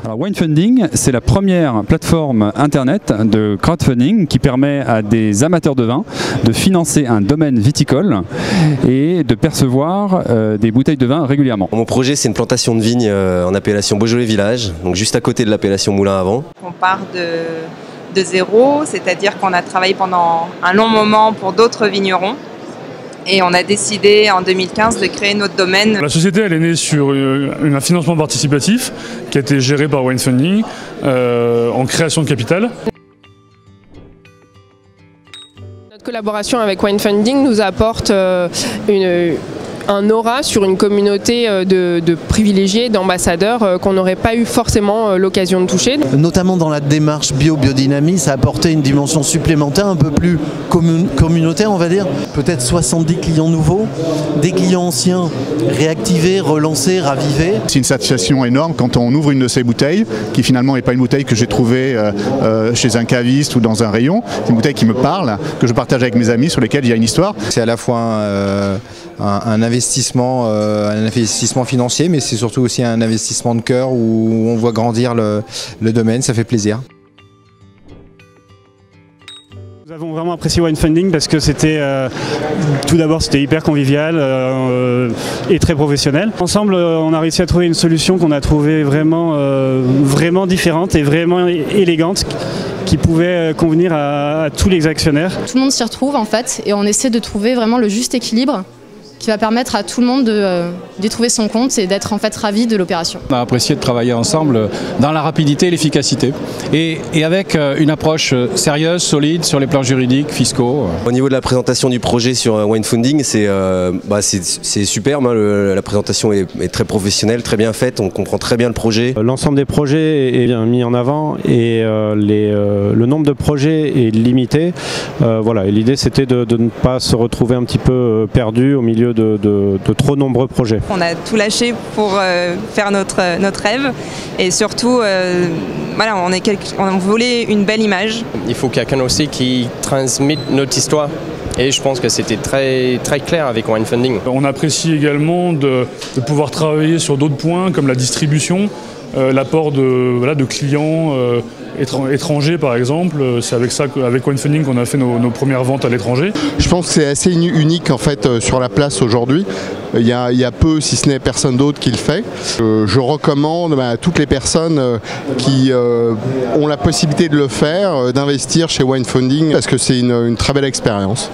Alors Winefunding, c'est la première plateforme internet de crowdfunding qui permet à des amateurs de vin de financer un domaine viticole et de percevoir des bouteilles de vin régulièrement. Mon projet, c'est une plantation de vignes en appellation Beaujolais Village, donc juste à côté de l'appellation Moulin à Vent. On part de zéro, c'est-à-dire qu'on a travaillé pendant un long moment pour d'autres vignerons. Et on a décidé en 2015 de créer notre domaine. La société elle est née sur un financement participatif qui a été géré par Winefunding en création de capital. Notre collaboration avec Winefunding nous apporte un aura sur une communauté de privilégiés, d'ambassadeurs qu'on n'aurait pas eu forcément l'occasion de toucher. Notamment dans la démarche biodynamie, ça a apporté une dimension supplémentaire, un peu plus communautaire on va dire. Peut-être 70 clients nouveaux, des clients anciens réactivés, relancés, ravivés. C'est une satisfaction énorme quand on ouvre une de ces bouteilles, qui finalement n'est pas une bouteille que j'ai trouvée chez un caviste ou dans un rayon. C'est une bouteille qui me parle, que je partage avec mes amis, sur lesquels il y a une histoire. C'est à la fois un investissement financier, mais c'est surtout aussi un investissement de cœur où on voit grandir le domaine, ça fait plaisir. Nous avons vraiment apprécié Winefunding parce que c'était tout d'abord c'était hyper convivial et très professionnel. Ensemble on a réussi à trouver une solution qu'on a trouvée vraiment différente et vraiment élégante, qui pouvait convenir à tous les actionnaires. Tout le monde s'y retrouve en fait et on essaie de trouver vraiment le juste équilibre qui va permettre à tout le monde d'y trouver son compte et d'être en fait ravi de l'opération. On a apprécié de travailler ensemble dans la rapidité et l'efficacité et avec une approche sérieuse, solide sur les plans juridiques, fiscaux. Au niveau de la présentation du projet sur Winefunding, c'est superbe, hein, la présentation est très professionnelle, très bien faite, on comprend très bien le projet. L'ensemble des projets est bien mis en avant et le nombre de projets est limité. Voilà, et l'idée c'était de ne pas se retrouver un petit peu perdu au milieu de trop nombreux projets. On a tout lâché pour faire notre rêve et surtout voilà, on voulait une belle image. Il faut quelqu'un aussi qui transmette notre histoire. Et je pense que c'était très clair avec Winefunding. On apprécie également de pouvoir travailler sur d'autres points comme la distribution, l'apport de clients étrangers par exemple. C'est avec ça, avec Winefunding, qu'on a fait nos premières ventes à l'étranger. Je pense que c'est assez unique en fait sur la place aujourd'hui. Il y a peu, si ce n'est personne d'autre qui le fait. Je recommande à toutes les personnes qui ont la possibilité de le faire, d'investir chez Winefunding parce que c'est une très belle expérience.